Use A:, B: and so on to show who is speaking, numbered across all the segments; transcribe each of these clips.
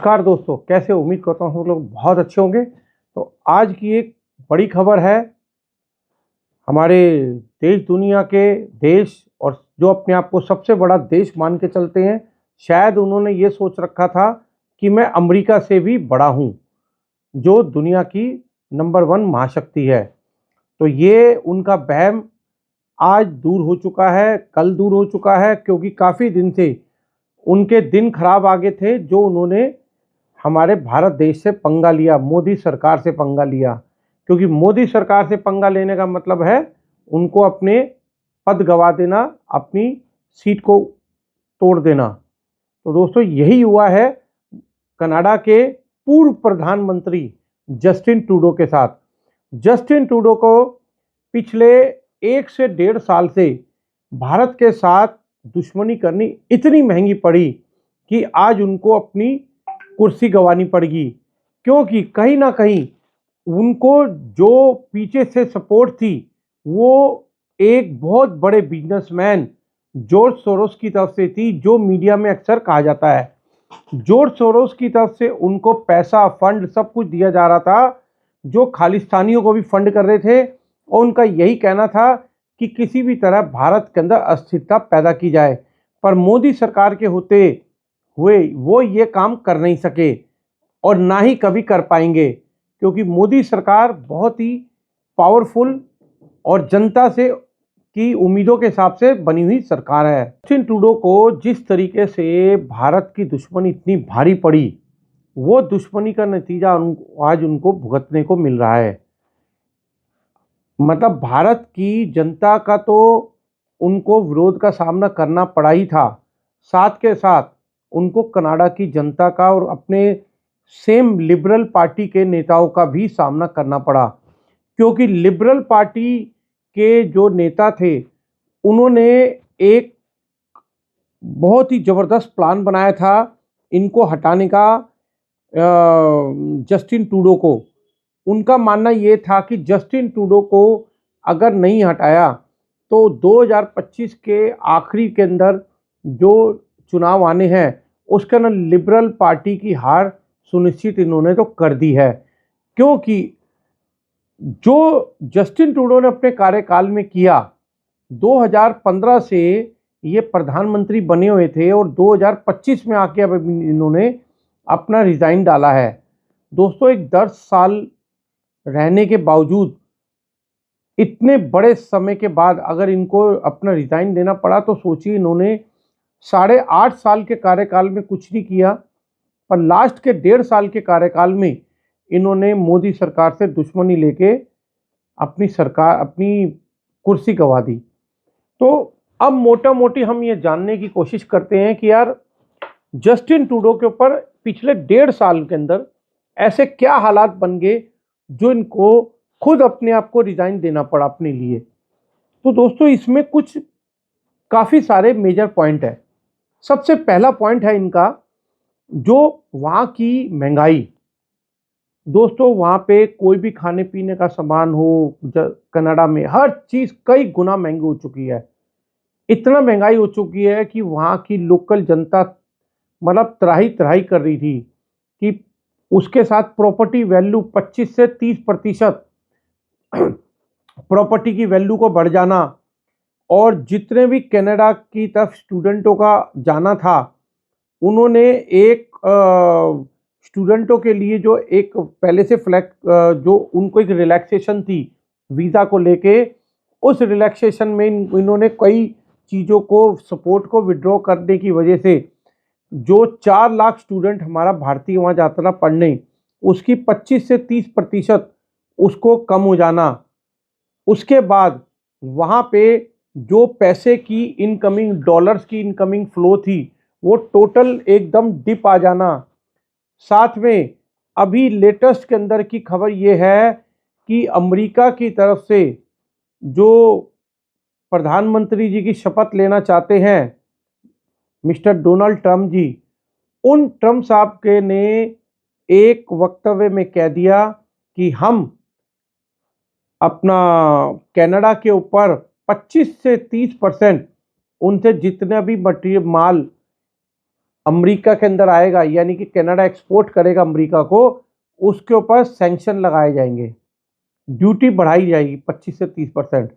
A: नमस्कार दोस्तों, कैसे उम्मीद करता हूँ लोग बहुत अच्छे होंगे। तो आज की एक बड़ी खबर है हमारे देश दुनिया के देश और जो अपने आप को सबसे बड़ा देश मान के चलते हैं। शायद उन्होंने ये सोच रखा था कि मैं अमेरिका से भी बड़ा हूँ, जो दुनिया की नंबर 1 महाशक्ति है। तो ये उनका वहम आज दूर हो चुका है, कल दूर हो चुका है, क्योंकि काफ़ी दिन से उनके दिन खराब आगे थे जो उन्होंने हमारे भारत देश से पंगा लिया, मोदी सरकार से पंगा लिया। क्योंकि मोदी सरकार से पंगा लेने का मतलब है उनको अपने पद गवा देना, अपनी सीट को तोड़ देना। तो दोस्तों यही हुआ है कनाडा के पूर्व प्रधानमंत्री जस्टिन ट्रूडो के साथ। जस्टिन ट्रूडो को पिछले 1 से 1.5 साल से भारत के साथ दुश्मनी करनी इतनी महंगी पड़ी कि आज उनको अपनी कुर्सी गंवानी पड़ेगी। क्योंकि कहीं ना कहीं उनको जो पीछे से सपोर्ट थी वो एक बहुत बड़े बिजनेसमैन जॉर्ज सोरोस की तरफ से थी, जो मीडिया में अक्सर कहा जाता है। जॉर्ज सोरोस की तरफ से उनको पैसा, फंड सब कुछ दिया जा रहा था, जो खालिस्तानियों को भी फंड कर रहे थे। और उनका यही कहना था कि किसी भी तरह भारत के अंदर अस्थिरता पैदा की जाए। पर मोदी सरकार के होते हुए वो ये काम कर नहीं सके और ना ही कभी कर पाएंगे, क्योंकि मोदी सरकार बहुत ही पावरफुल और जनता से की उम्मीदों के हिसाब से बनी हुई सरकार है। जस्टिन ट्रूडो को जिस तरीके से भारत की दुश्मनी इतनी भारी पड़ी, वो दुश्मनी का नतीजा आज उनको भुगतने को मिल रहा है। मतलब भारत की जनता का तो उनको विरोध का सामना करना पड़ा ही था, साथ के साथ उनको कनाडा की जनता का और अपने सेम लिबरल पार्टी के नेताओं का भी सामना करना पड़ा। क्योंकि लिबरल पार्टी के जो नेता थे उन्होंने एक बहुत ही ज़बरदस्त प्लान बनाया था इनको हटाने का, जस्टिन ट्रूडो को। उनका मानना ये था कि जस्टिन ट्रूडो को अगर नहीं हटाया तो 2025 के आखिरी के अंदर जो चुनाव आने हैं उसके अंदर लिबरल पार्टी की हार सुनिश्चित इन्होंने तो कर दी है। क्योंकि जो जस्टिन ट्रूडो ने अपने कार्यकाल में किया, 2015 से ये प्रधानमंत्री बने हुए थे और 2025 में आके अब इन्होंने अपना रिज़ाइन डाला है। दोस्तों, एक 10 साल रहने के बावजूद इतने बड़े समय के बाद अगर इनको अपना रिज़ाइन देना पड़ा, तो सोचिए इन्होंने 8.5 साल के कार्यकाल में कुछ नहीं किया, पर लास्ट के 1.5 साल के कार्यकाल में इन्होंने मोदी सरकार से दुश्मनी लेके अपनी कुर्सी गंवा दी। तो अब मोटा मोटी हम ये जानने की कोशिश करते हैं कि यार जस्टिन ट्रूडो के ऊपर पिछले 1.5 साल के अंदर ऐसे क्या हालात बन गए जो इनको खुद अपने आप को रिज़ाइन देना पड़ा अपने लिए। तो दोस्तों, इसमें कुछ काफ़ी सारे मेजर पॉइंट है। सबसे पहला पॉइंट है इनका जो वहाँ की महंगाई। दोस्तों, वहाँ पे कोई भी खाने पीने का सामान हो, कनाडा में हर चीज़ कई गुना महंगी हो चुकी है। इतना महंगाई हो चुकी है कि वहाँ की लोकल जनता मतलब त्राही त्राही कर रही थी कि उसके साथ प्रॉपर्टी वैल्यू 25 से 30% प्रॉपर्टी की वैल्यू को बढ़ जाना। और जितने भी कनाडा की तरफ स्टूडेंटों का जाना था, उन्होंने एक स्टूडेंटों के लिए जो एक पहले से जो उनको एक रिलैक्सेशन थी वीज़ा को लेके, उस रिलैक्सेशन में इन्होंने कई चीज़ों को सपोर्ट को विड्रॉ करने की वजह से जो 4 लाख स्टूडेंट हमारा भारतीय वहाँ जाता था पढ़ने, उसकी 25 से 30% उसको कम हो जाना। उसके बाद वहाँ पे जो पैसे की इनकमिंग, डॉलर्स की इनकमिंग फ्लो थी, वो टोटल एकदम डिप आ जाना। साथ में अभी लेटेस्ट के अंदर की खबर ये है कि अमेरिका की तरफ से जो प्रधानमंत्री जी की शपथ लेना चाहते हैं मिस्टर डोनाल्ड ट्रम्प जी, उन ट्रम्प साहब के ने एक वक्तव्य में कह दिया कि हम अपना कनाडा के ऊपर 25 से 30% उनसे जितने भी मटेरियल माल अमेरिका के अंदर आएगा, यानी कि कनाडा एक्सपोर्ट करेगा अमेरिका को, उसके ऊपर सैंक्शन लगाए जाएंगे, ड्यूटी बढ़ाई जाएगी 25 से 30%।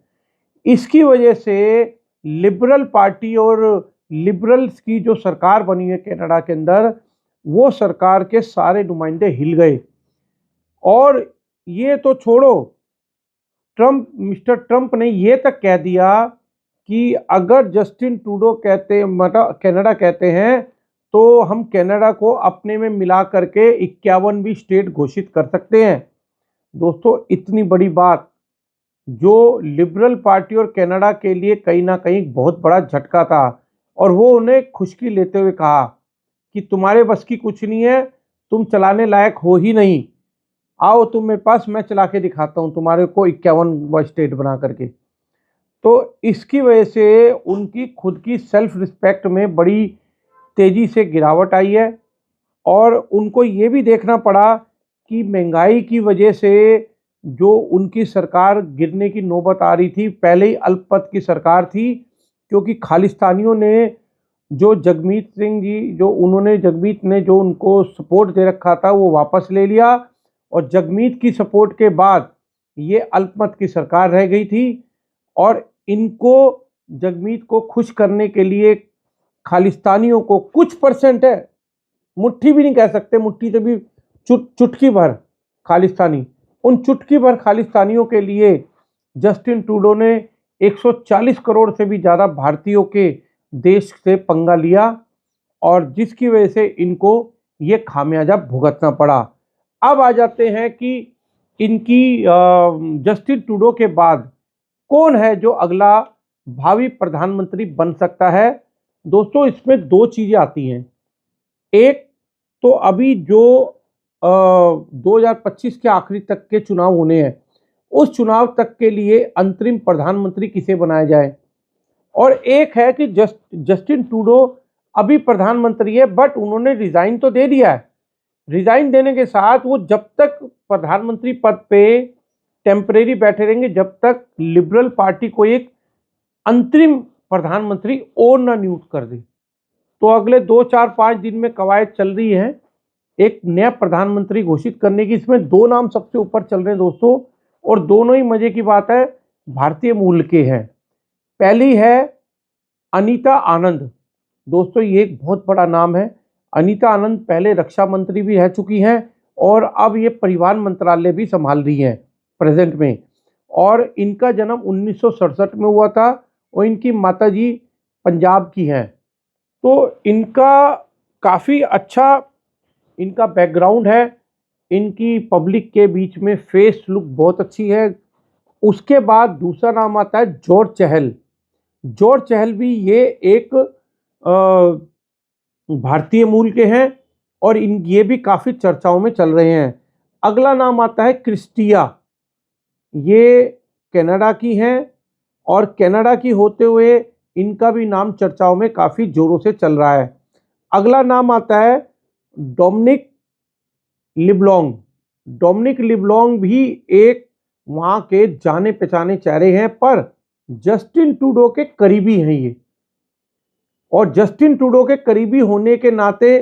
A: इसकी वजह से लिबरल पार्टी और लिबरल्स की जो सरकार बनी है कनाडा के अंदर, वो सरकार के सारे नुमाइंदे हिल गए। और ये तो छोड़ो, मिस्टर ट्रंप ने ये तक कह दिया कि अगर जस्टिन ट्रूडो कहते मतलब कनाडा कहते हैं तो हम कनाडा को अपने में मिला करके 51वीं स्टेट घोषित कर सकते हैं। दोस्तों, इतनी बड़ी बात जो लिबरल पार्टी और कनाडा के लिए कहीं ना कहीं बहुत बड़ा झटका था, और वो उन्हें खुशकी लेते हुए कहा कि तुम्हारे बस की कुछ नहीं है, तुम चलाने लायक हो ही नहीं, आओ तुम मेरे पास, मैं चला के दिखाता हूं तुम्हारे को 51वां स्टेट बना करके। तो इसकी वजह से उनकी खुद की सेल्फ रिस्पेक्ट में बड़ी तेजी से गिरावट आई है, और उनको ये भी देखना पड़ा कि महंगाई की वजह से जो उनकी सरकार गिरने की नौबत आ रही थी, पहले ही अल्पमत की सरकार थी, क्योंकि खालिस्तानियों ने जो जगमीत सिंह जी जगमीत ने जो उनको सपोर्ट दे रखा था वो वापस ले लिया, और जगमीत की सपोर्ट के बाद ये अल्पमत की सरकार रह गई थी। और इनको जगमीत को खुश करने के लिए खालिस्तानियों को कुछ परसेंट है, मुट्ठी भी नहीं कह सकते, मुट्ठी से भी चुटकी भर खालिस्तानी, उन चुटकी भर खालिस्तानियों के लिए जस्टिन ट्रूडो ने 140 करोड़ से भी ज़्यादा भारतीयों के देश से पंगा लिया, और जिसकी वजह से इनको ये खामियाजा भुगतना पड़ा। अब आ जाते हैं कि इनकी जस्टिन ट्रूडो के बाद कौन है जो अगला भावी प्रधानमंत्री बन सकता है। दोस्तों, इसमें दो चीज़ें आती हैं। एक तो अभी जो 2025 के आखिरी तक के चुनाव होने हैं, उस चुनाव तक के लिए अंतरिम प्रधानमंत्री किसे बनाया जाए, और एक है कि जस्टिन ट्रूडो अभी प्रधानमंत्री है, बट उन्होंने रिजाइन तो दे दिया है। रिजाइन देने के साथ वो जब तक प्रधानमंत्री पद पे टेम्परेरी बैठे रहेंगे, जब तक लिबरल पार्टी को एक अंतरिम प्रधानमंत्री और ना नियुक्त कर दे। तो अगले 2-4-5 दिन में कवायद चल रही है एक नया प्रधानमंत्री घोषित करने की। इसमें दो नाम सबसे ऊपर चल रहे हैं दोस्तों, और दोनों ही मजे की बात है, भारतीय मूल के हैं। पहली है अनीता आनंद। दोस्तों, ये एक बहुत बड़ा नाम है। अनीता आनंद पहले रक्षा मंत्री भी रह चुकी हैं, और अब ये परिवहन मंत्रालय भी संभाल रही हैं प्रेजेंट में। और इनका जन्म 1967 में हुआ था, और इनकी माताजी पंजाब की हैं। तो इनका काफ़ी अच्छा इनका बैकग्राउंड है, इनकी पब्लिक के बीच में फेस लुक बहुत अच्छी है। उसके बाद दूसरा नाम आता है जॉर्ज चहल। जॉर्ज चहल भी ये एक भारतीय मूल के हैं, और ये भी काफ़ी चर्चाओं में चल रहे हैं। अगला नाम आता है क्रिस्टिया। ये कनाडा की हैं, और कनाडा की होते हुए इनका भी नाम चर्चाओं में काफ़ी जोरों से चल रहा है। अगला नाम आता है डोमिनिक लिब्लॉन्ग। डोमिनिक लिब्लॉन्ग भी एक वहाँ के जाने पहचाने चेहरे हैं, पर जस्टिन ट्रूडो के करीबी हैं ये। और जस्टिन ट्रूडो के करीबी होने के नाते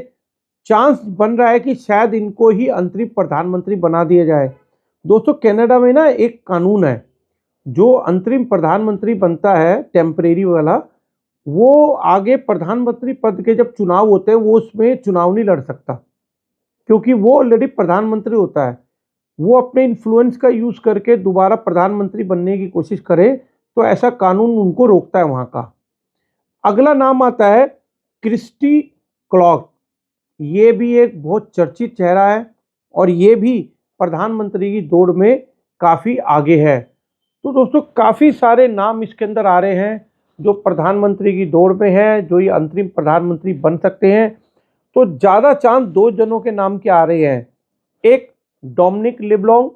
A: चांस बन रहा है कि शायद इनको ही अंतरिम प्रधानमंत्री बना दिया जाए। दोस्तों, कनाडा में ना एक कानून है, जो अंतरिम प्रधानमंत्री बनता है टेम्परेरी वाला, वो आगे प्रधानमंत्री पद के जब चुनाव होते हैं वो उसमें चुनाव नहीं लड़ सकता, क्योंकि वो ऑलरेडी प्रधानमंत्री होता है। वो अपने इन्फ्लुएंस का यूज़ करके दोबारा प्रधानमंत्री बनने की कोशिश करे तो ऐसा कानून उनको रोकता है वहाँ का। अगला नाम आता है क्रिस्टी क्लॉक। ये भी एक बहुत चर्चित चेहरा है, और ये भी प्रधानमंत्री की दौड़ में काफ़ी आगे है। तो दोस्तों, काफ़ी सारे नाम इसके अंदर आ रहे हैं जो प्रधानमंत्री की दौड़ में है, जो ये अंतरिम प्रधानमंत्री बन सकते हैं। तो ज़्यादा चांस दो जनों के नाम के आ रहे हैं, एक डोमिनिक लिब्लॉन्ग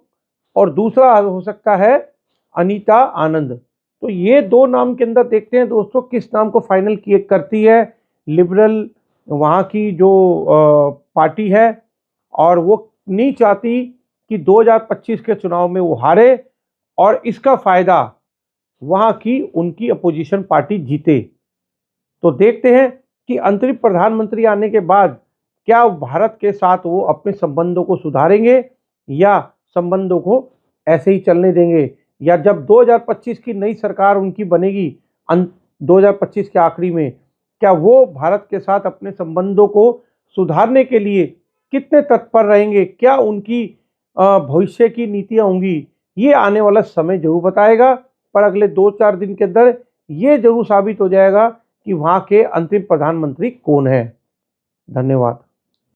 A: और दूसरा हो सकता है अनीता आनंद। तो ये दो नाम के अंदर देखते हैं दोस्तों किस नाम को फाइनल किए करती है लिबरल वहाँ की जो पार्टी है, और वो नहीं चाहती कि 2025 के चुनाव में वो हारे, और इसका फ़ायदा वहाँ की उनकी अपोजिशन पार्टी जीते। तो देखते हैं कि अंतरिम प्रधानमंत्री आने के बाद क्या भारत के साथ वो अपने संबंधों को सुधारेंगे या संबंधों को ऐसे ही चलने देंगे, या जब 2025 की नई सरकार उनकी बनेगी 2025 के आखिरी में, क्या वो भारत के साथ अपने संबंधों को सुधारने के लिए कितने तत्पर रहेंगे, क्या उनकी भविष्य की नीतियां होंगी, ये आने वाला समय जरूर बताएगा। पर अगले 2-4 दिन के अंदर ये जरूर साबित हो जाएगा कि वहाँ के अंतिम प्रधानमंत्री कौन है। धन्यवाद।